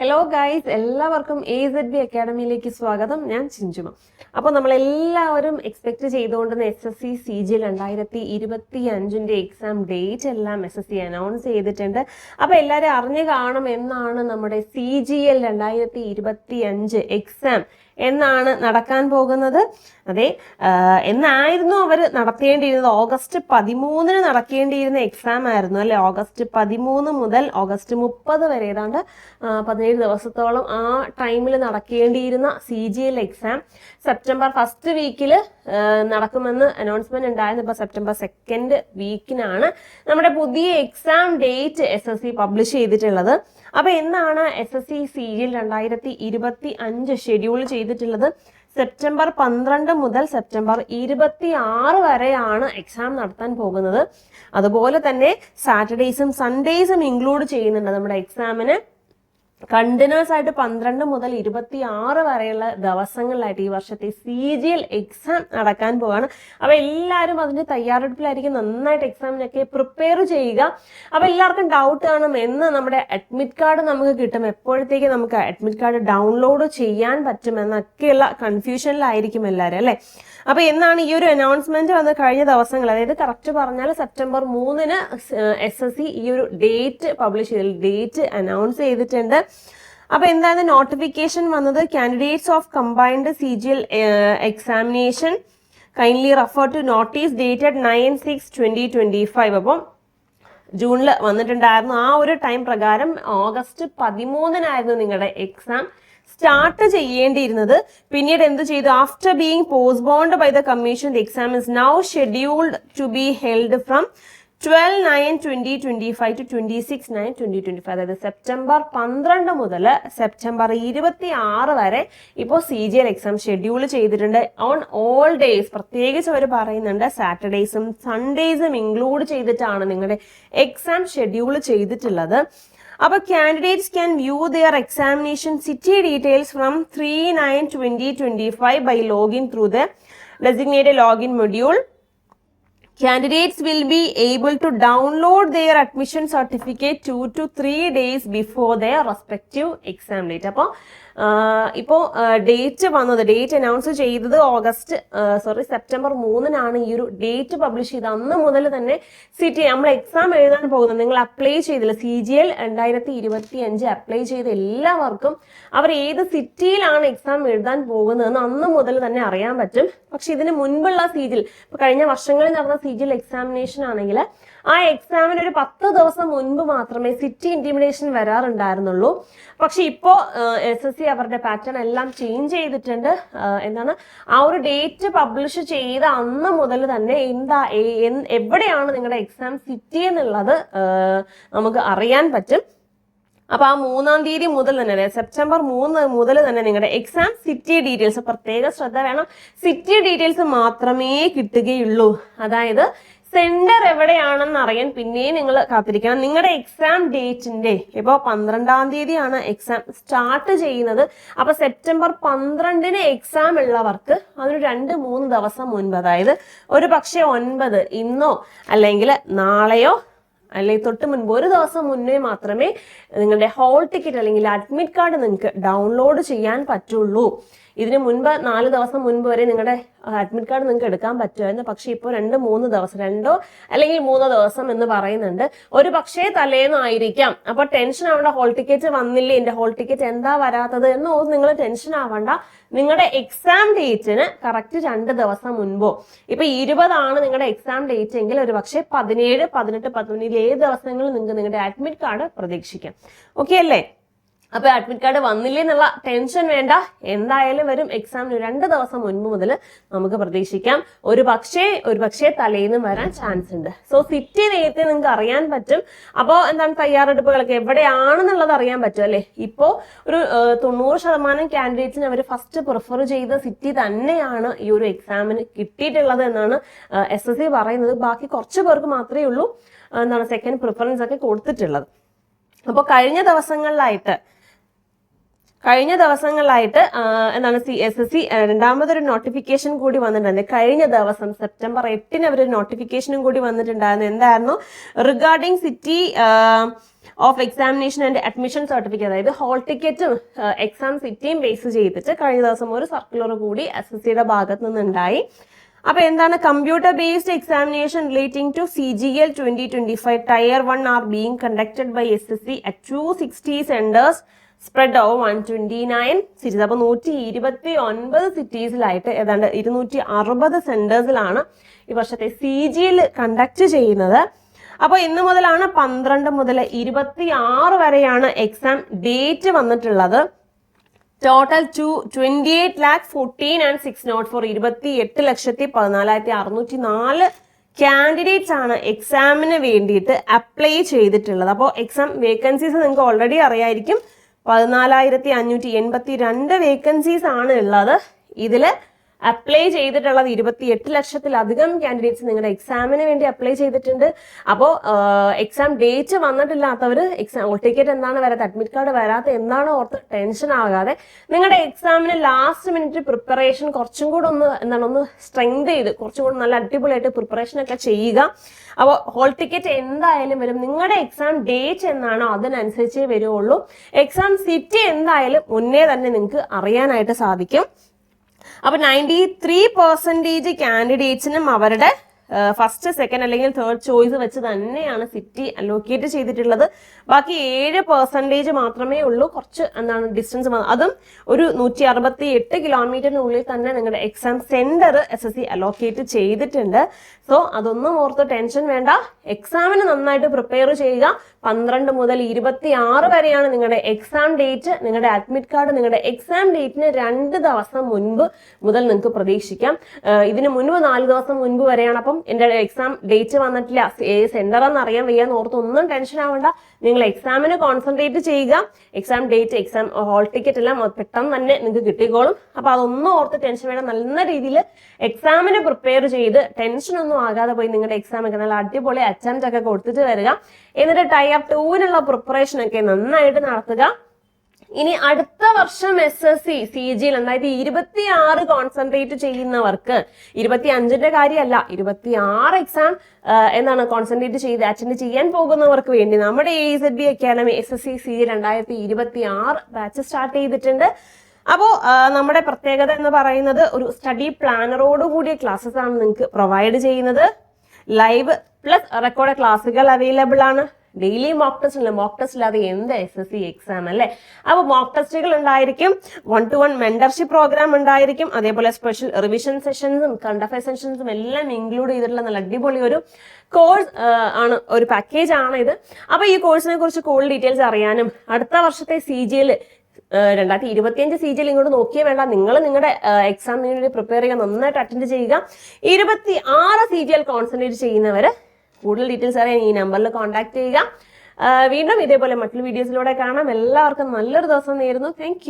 Hello guys, എല്ലാവർക്കും AZB അക്കാഡമിയിലേക്ക് സ്വാഗതം. ഞാൻ ചിഞ്ചുമ. അപ്പോൾ നമ്മളെല്ലാവരും എക്സ്പെക്ട് ചെയ്തുകൊണ്ടിരുന്ന SSC CGL 2025 എക്സാം ഡേറ്റ് എല്ലാം SSC അനൗൺസ് ചെയ്തിട്ടുണ്ട്. അപ്പോൾ എല്ലാവരും അറിഞ്ഞു കാണും എന്നാണ് നമ്മുടെ CGL 2025 എക്സാം എന്നാണ് നടക്കാൻ പോകുന്നത്. അതെ, എന്നായിരുന്നു അവർ നടത്തേണ്ടിയിരുന്നത്? ഓഗസ്റ്റ് 13 നടക്കേണ്ടിയിരുന്ന എക്സാം ആയിരുന്നു അല്ലെ. ഓഗസ്റ്റ് 13 മുതൽ ഓഗസ്റ്റ് 30 വരെ ഏതാണ്ട് 17 ദിവസത്തോളം ആ ടൈമിൽ നടക്കേണ്ടിയിരുന്ന CGL എക്സാം സെപ്റ്റംബർ 1st വീക്കിൽ നടക്കുമെന്ന് അനൗൺസ്മെന്റ് ഉണ്ടായിരുന്നു. ഇപ്പോൾ സെപ്റ്റംബർ 2nd വീക്കിനാണ് നമ്മുടെ പുതിയ എക്സാം ഡേറ്റ് SSC പബ്ലിഷ് ചെയ്തിട്ടുള്ളത്. അപ്പൊ എന്നാണ് SSC CGL 2025 ഷെഡ്യൂൾ ചെയ്തിട്ടുള്ളത്? സെപ്റ്റംബർ 12 മുതൽ സെപ്റ്റംബർ 26 വരെയാണ് എക്സാം നടത്താൻ പോകുന്നത്. അതുപോലെ തന്നെ സാറ്റർഡേയ്സും സൺഡേയ്സും ഇൻക്ലൂഡ് ചെയ്യുന്നുണ്ട് നമ്മുടെ എക്സാമിന്. കണ്ടിന്യൂസ് ആയിട്ട് 12 മുതൽ 26 വരെയുള്ള ദിവസങ്ങളിലായിട്ട് ഈ വർഷത്തെ CGL എക്സാം നടക്കാൻ പോവാണ്. അപ്പൊ എല്ലാവരും അതിന്റെ തയ്യാറെടുപ്പിലായിരിക്കും. നന്നായിട്ട് എക്സാമിനൊക്കെ പ്രിപ്പയർ ചെയ്യുക. അപ്പൊ എല്ലാവർക്കും ഡൗട്ട് കാണും, എന്ന് നമ്മുടെ അഡ്മിറ്റ് കാർഡ് നമുക്ക് കിട്ടും, എപ്പോഴത്തേക്ക് നമുക്ക് അഡ്മിറ്റ് കാർഡ് ഡൗൺലോഡ് ചെയ്യാൻ പറ്റുമെന്നൊക്കെയുള്ള കൺഫ്യൂഷനിലായിരിക്കും എല്ലാവരും അല്ലെ. അപ്പൊ എന്നാണ് ഈ ഒരു അനൗൺസ്മെന്റ് വന്ന് കഴിഞ്ഞ ദിവസങ്ങൾ, അതായത് കറക്റ്റ് പറഞ്ഞാൽ സെപ്റ്റംബർ 3 SSC ഈ ഒരു ഡേറ്റ് പബ്ലിഷ് ചെയ്ത് ഡേറ്റ് അനൗൺസ് ചെയ്തിട്ടുണ്ട്. അപ്പൊ എന്താണ് നോട്ടിഫിക്കേഷൻ വന്നത്? Candidates of combined CGL examination kindly refer to notice dated 9/6/2025. അപ്പം ജൂണിൽ വന്നിട്ടുണ്ടായിരുന്നു. ആ ഒരു ടൈം പ്രകാരം ഓഗസ്റ്റ് 13 നിങ്ങളുടെ എക്സാം സ്റ്റാർട്ട് ചെയ്യേണ്ടിയിരുന്നത്. പിന്നീട് എന്ത് ചെയ്തു? After being postponed by the commission, the exam is now scheduled to be held from 12/9/2025 to 26/9/2025. അതായത് സെപ്റ്റംബർ 12 മുതൽ സെപ്റ്റംബർ 26 വരെ ഇപ്പോൾ CGL എക്സാം ഷെഡ്യൂൾ ചെയ്തിട്ടുണ്ട്. ഓൺ ഓൾ ഡേയ്സ്, പ്രത്യേകിച്ച് അവർ പറയുന്നുണ്ട് സാറ്റർഡേയ്സും സൺഡേയ്സും ഇൻക്ലൂഡ് ചെയ്തിട്ടാണ് നിങ്ങളുടെ എക്സാം ഷെഡ്യൂൾ ചെയ്തിട്ടുള്ളത്. അപ്പോൾ candidates can view their examination city details from 3/9/2025 by logging through the designated login module. Candidates will be able to download their admission certificate 2 to 3 days before their respective exam date. അപ്പോൾ ഇപ്പോൾ date വന്നത്, date announce ചെയ്തത് September 3 ഈ ഒരു date publish ചെയ്ത് അന്ന് മുതൽ തന്നെ സിറ്റി നമ്മൾ എക്സാം എഴുതാൻ പോകുന്നത്, നിങ്ങൾ അപ്ലൈ ചെയ്തില്ല CGL 2025 അപ്ലൈ ചെയ്ത എല്ലാവർക്കും അവർ ഏത് സിറ്റിയിലാണ് എക്സാം എഴുതാൻ പോകുന്നതെന്ന് അന്ന് മുതൽ തന്നെ അറിയാൻ പറ്റും. പക്ഷെ ഇതിന് മുൻപുള്ള CGL, ഇപ്പൊ കഴിഞ്ഞ വർഷങ്ങളിൽ നടന്ന CGL എക്സാമിനേഷൻ ആണെങ്കിൽ ആ എക്സാമിന് ഒരു 10 ദിവസം മുൻപ് മാത്രമേ സിറ്റി ഇന്റിമിഡേഷൻ വരാറുണ്ടായിരുന്നുള്ളൂ. പക്ഷെ ഇപ്പോൾ SSC അവരുടെ പാറ്റേൺ എല്ലാം ചേഞ്ച് ചെയ്തിട്ടുണ്ട്. എന്താണ്, ആ ഒരു ഡേറ്റ് പബ്ലിഷ് ചെയ്ത അന്ന് മുതൽ തന്നെ എവിടെയാണ് നിങ്ങളുടെ എക്സാം സിറ്റി എന്നുള്ളത് നമുക്ക് അറിയാൻ പറ്റും. അപ്പൊ ആ 3-ാം തീയതി മുതൽ തന്നെ, സെപ്റ്റംബർ 3 മുതൽ തന്നെ നിങ്ങളുടെ എക്സാം സിറ്റി ഡീറ്റെയിൽസ്, പ്രത്യേക ശ്രദ്ധ വേണം, സിറ്റി ഡീറ്റെയിൽസ് മാത്രമേ കിട്ടുകയുള്ളൂ. അതായത് സെന്റർ എവിടെയാണെന്ന് അറിയാൻ പിന്നെയും നിങ്ങൾ കാത്തിരിക്കണം. നിങ്ങളുടെ എക്സാം ഡേറ്റിന്റെ ഇപ്പോൾ 12-ാം തീയതിയാണ് എക്സാം സ്റ്റാർട്ട് ചെയ്യുന്നത്. അപ്പൊ സെപ്റ്റംബർ 12 എക്സാം ഉള്ളവർക്ക് അതൊരു 2-3 ദിവസം മുൻപ്, അതായത് ഒരു പക്ഷേ 9 ഇന്നോ അല്ലെങ്കിൽ നാളെയോ അല്ലെങ്കിൽ തൊട്ട് മുൻപ് ഒരു ദിവസം മുന്നേ മാത്രമേ നിങ്ങളുടെ ഹോൾ ടിക്കറ്റ് അല്ലെങ്കിൽ അഡ്മിറ്റ് കാർഡ് നിങ്ങൾക്ക് ഡൗൺലോഡ് ചെയ്യാൻ പറ്റുള്ളൂ. ഇതിന് മുൻപ് 4 ദിവസം മുൻപ് വരെ നിങ്ങളുടെ അഡ്മിറ്റ് കാർഡ് നിങ്ങൾക്ക് എടുക്കാൻ പറ്റുമായിരുന്നു. പക്ഷെ ഇപ്പോൾ 2-3 ദിവസം, 2 അല്ലെങ്കിൽ 3 ദിവസം എന്ന് പറയുന്നുണ്ട്. ഒരു പക്ഷേ തലേന്നായിരിക്കാം. അപ്പൊ ടെൻഷൻ ആവണ്ട, ഹോൾ ടിക്കറ്റ് വന്നില്ലേ, എന്റെ ഹോൾ ടിക്കറ്റ് എന്താ വരാത്തത് എന്ന് നിങ്ങൾ ടെൻഷൻ ആവണ്ട. നിങ്ങളുടെ എക്സാം ഡേറ്റിന് കറക്റ്റ് 2 ദിവസം മുൻപോ, ഇപ്പൊ 20 നിങ്ങളുടെ എക്സാം ഡേറ്റ് എങ്കിൽ ഒരു പക്ഷേ 17, 18, 19 ഏത് ദിവസങ്ങളിൽ നിങ്ങൾക്ക് നിങ്ങളുടെ അഡ്മിറ്റ് കാർഡ് പ്രതീക്ഷിക്കാം. ഓക്കെ അല്ലേ? അപ്പൊ അഡ്മിറ്റ് കാർഡ് വന്നില്ലേ എന്നുള്ള ടെൻഷൻ വേണ്ട, എന്തായാലും വരും. എക്സാമിന് 2 ദിവസം മുൻപ് മുതൽ നമുക്ക് പ്രതീക്ഷിക്കാം. ഒരു പക്ഷേ തലേന്നും വരാൻ ചാൻസ് ഉണ്ട്. സോ സിറ്റി നേരത്തെ നിങ്ങൾക്ക് അറിയാൻ പറ്റും. അപ്പോൾ എന്താണ്, തയ്യാറെടുപ്പുകളൊക്കെ എവിടെയാണെന്നുള്ളത് അറിയാൻ പറ്റും അല്ലെ. ഇപ്പോൾ ഒരു 90% കാൻഡിഡേറ്റ്സിന് അവർ ഫസ്റ്റ് പ്രിഫർ ചെയ്ത സിറ്റി തന്നെയാണ് ഈ ഒരു എക്സാമിന് കിട്ടിയിട്ടുള്ളത് എന്നാണ് SSC പറയുന്നത്. ബാക്കി കുറച്ച് പേർക്ക് മാത്രമേ ഉള്ളൂ എന്താണ് സെക്കൻഡ് പ്രിഫറൻസ് ഒക്കെ കൊടുത്തിട്ടുള്ളത്. അപ്പോൾ കഴിഞ്ഞ ദിവസങ്ങളിലായിട്ട് കഴിഞ്ഞ ദിവസങ്ങളിലായിട്ട് എന്താണ് SSC രണ്ടാമതൊരു നോട്ടിഫിക്കേഷൻ കൂടി വന്നിട്ടുണ്ട്. കഴിഞ്ഞ ദിവസം സെപ്റ്റംബർ 8 അവരൊരു നോട്ടിഫിക്കേഷനും കൂടി വന്നിട്ടുണ്ടായിരുന്നു. എന്തായിരുന്നു? Regarding city of examination and admission certificate, അതായത് ഹോൾ ടിക്കറ്റും എക്സാം സിറ്റിയും ബേസ് ചെയ്തിട്ട് കഴിഞ്ഞ ദിവസം ഒരു സർക്കുലർ കൂടി SSCയുടെ ഭാഗത്ത് നിന്നുണ്ടായി. അപ്പൊ എന്താണ്? Computer based examination relating to CGL 2025 Tier 1 are being conducted by SSC at 260 centres spread over 129 cities. അപ്പോൾ 129 സിറ്റീസിലായിട്ട് ഏതാണ്ട് 260 സെന്റേഴ്സിലാണ് ഈ വർഷത്തെ CGL കണ്ടക്ട് ചെയ്യുന്നത്. അപ്പോൾ ഇന്ന് മുതലാണ് 12 മുതൽ 26 വരെയാണ് എക്സാം ഡേറ്റ് വന്നിട്ടുള്ളത്. ടോട്ടൽ 28,14,604 28,14,604 കാൻഡിഡേറ്റ്സ് ആണ് എക്സാമിന് വേണ്ടിയിട്ട് അപ്ലൈ ചെയ്തിട്ടുള്ളത്. അപ്പോൾ എക്സാം വേക്കൻസീസ് നിങ്ങൾക്ക് ഓൾറെഡി അറിയായിരിക്കും. 14,582 വേക്കൻസീസ് ആണ് ഉള്ളത്. ഇതിൽ അപ്ലൈ ചെയ്തിട്ടുള്ളത് 28 ലക്ഷത്തിലധികം കാൻഡിഡേറ്റ്സ് നിങ്ങളുടെ എക്സാമിന് വേണ്ടി അപ്ലൈ ചെയ്തിട്ടുണ്ട്. അപ്പോൾ എക്സാം ഡേറ്റ് വന്നിട്ടില്ലാത്തവർ എക്സാം ഹോൾ ടിക്കറ്റ് എന്താണ് വരാത്ത, അഡ്മിറ്റ് കാർഡ് വരാത്ത എന്താണ് ഓർത്ത് ടെൻഷൻ ആകാതെ നിങ്ങളുടെ എക്സാമിന് ലാസ്റ്റ് മിനിറ്റ് പ്രിപ്പറേഷൻ കുറച്ചും കൂടെ ഒന്ന് സ്ട്രെങ്ത് ചെയ്ത് കുറച്ചും കൂടെ നല്ല അടിപൊളിയായിട്ട് പ്രിപ്പറേഷൻ ഒക്കെ ചെയ്യുക. അപ്പോൾ ഹോൾ ടിക്കറ്റ് എന്തായാലും വരും. നിങ്ങളുടെ എക്സാം ഡേറ്റ് എന്നാണോ അതിനനുസരിച്ചേ വരുള്ളൂ. എക്സാം സിറ്റി എന്തായാലും മുന്നേ തന്നെ നിങ്ങൾക്ക് അറിയാനായിട്ട് സാധിക്കും. അപ്പൊ 93% കാൻഡിഡേറ്റ്സിനും അവരുടെ ഫസ്റ്റ്, സെക്കൻഡ് അല്ലെങ്കിൽ തേർഡ് ചോയ്സ് വെച്ച് തന്നെയാണ് സിറ്റി അലോക്കേറ്റ് ചെയ്തിട്ടുള്ളത്. ബാക്കി 7% മാത്രമേ ഉള്ളൂ കുറച്ച് ഡിസ്റ്റൻസ്. അതും ഒരു 168 കിലോമീറ്ററിനുള്ളിൽ തന്നെ നിങ്ങളുടെ എക്സാം സെന്റർ SSC അലോക്കേറ്റ് ചെയ്തിട്ടുണ്ട്. സോ അതൊന്നും ഓർത്ത് ടെൻഷൻ വേണ്ട. എക്സാമിന് നന്നായിട്ട് പ്രിപ്പയർ ചെയ്യുക. 12 മുതൽ 26 വരെയാണ് നിങ്ങളുടെ എക്സാം ഡേറ്റ്. നിങ്ങളുടെ അഡ്മിറ്റ് കാർഡ് നിങ്ങളുടെ എക്സാം ഡേറ്റിന് 2 ദിവസം മുൻപ് മുതൽ നിങ്ങൾക്ക് പ്രതീക്ഷിക്കാം. ഇതിന് മുൻപ് 4 ദിവസം മുൻപ് വരെയാണ്. അപ്പം എൻ്റെ എക്സാം ഡേറ്റ് വന്നിട്ടില്ല, സെന്റർ എന്ന് അറിയാൻ വയ്യാന്ന് ഓർത്ത് ഒന്നും ടെൻഷൻ ആവണ്ട. നിങ്ങൾ എക്സാമിന് കോൺസെൻട്രേറ്റ് ചെയ്യുക. Exam date, exam hall ticket എല്ലാം പെട്ടെന്ന് തന്നെ നിങ്ങൾക്ക് കിട്ടിക്കോളും. അപ്പൊ അതൊന്നും ഓർത്ത് ടെൻഷൻ വേണം. നല്ല രീതിയിൽ എക്സാമിന് പ്രിപ്പയർ ചെയ്ത് ടെൻഷനൊന്നും ആകാതെ പോയി നിങ്ങളുടെ എക്സാം ഒക്കെ നല്ല അടിപൊളി അറ്റംപ്റ്റ് ഒക്കെ കൊടുത്തിട്ട് വരിക. എന്നിട്ട് Tier 2-നുള്ള പ്രിപ്പറേഷൻ ഒക്കെ നന്നായിട്ട് നടത്തുക. ഇനി അടുത്ത വർഷം SSC CGL 2026 കോൺസെൻട്രേറ്റ് ചെയ്യുന്നവർക്ക് 25ന്റെ കാര്യമല്ല, 26 എക്സാം കോൺസെൻട്രേറ്റ് ചെയ്ത് അറ്റൻഡ് ചെയ്യാൻ പോകുന്നവർക്ക് വേണ്ടി നമ്മുടെ AZB academy SSC CGL 2026 batch start ചെയ്തിട്ടുണ്ട്. അപ്പോൾ നമ്മുടെ പ്രത്യേകത എന്ന് പറയുന്നത് ഒരു സ്റ്റഡി പ്ലാനറോട് കൂടിയ ക്ലാസ്സസ് ആണ് നിങ്ങൾക്ക് പ്രൊവൈഡ് ചെയ്യുന്നത്. ലൈവ് പ്ലസ് റെക്കോർഡ് ക്ലാസ്സുകൾ അവൈലബിൾ ആണ്. ഡെയിലി മോക്ക് ടെസ്റ്റ് ഉണ്ട്. മോക്ക് ടെസ്റ്റ് ഇല്ലാതെ എന്ത് SSC എക്സാം അല്ലേ? അപ്പോൾ മോക്ക് ടെസ്റ്റുകൾ ഉണ്ടായിരിക്കും, 1-to-1 മെന്റർഷിപ്പ് പ്രോഗ്രാം ഉണ്ടായിരിക്കും, അതേപോലെ സ്പെഷ്യൽ റിവിഷൻ സെഷൻസും കറണ്ട് അഫയർ സെഷൻസും എല്ലാം ഇൻക്ലൂഡ് ചെയ്തിട്ടുള്ള നല്ല അടിപൊളി ഒരു കോഴ്സ് ആണ്, ഒരു പാക്കേജ് ആണ് ഇത്. അപ്പോൾ ഈ കോഴ്സിനെ കുറിച്ച് കൂടുതൽ ഡീറ്റെയിൽസ് അറിയാനും അടുത്ത വർഷത്തെ CGL 2025 CGL ഇങ്ങോട്ട് നോക്കിയേ വേണ്ട. നിങ്ങൾ നിങ്ങളുടെ എക്സാമിന് വേണ്ടി പ്രിപ്പയർ ചെയ്യുക, നന്നായിട്ട് അറ്റൻഡ് ചെയ്യുക. 26 CGL കോൺസെൻട്രേറ്റ് ചെയ്യുന്നവര് കൂടുതൽ ഡീറ്റെയിൽസ് അറിയാൻ ഈ നമ്പറിൽ കോൺടാക്ട് ചെയ്യുക. വീണ്ടും ഇതേപോലെ മറ്റൊരു വീഡിയോസിലൂടെ കാണാം. എല്ലാവർക്കും നല്ലൊരു ദിവസം നേരുന്നു. താങ്ക്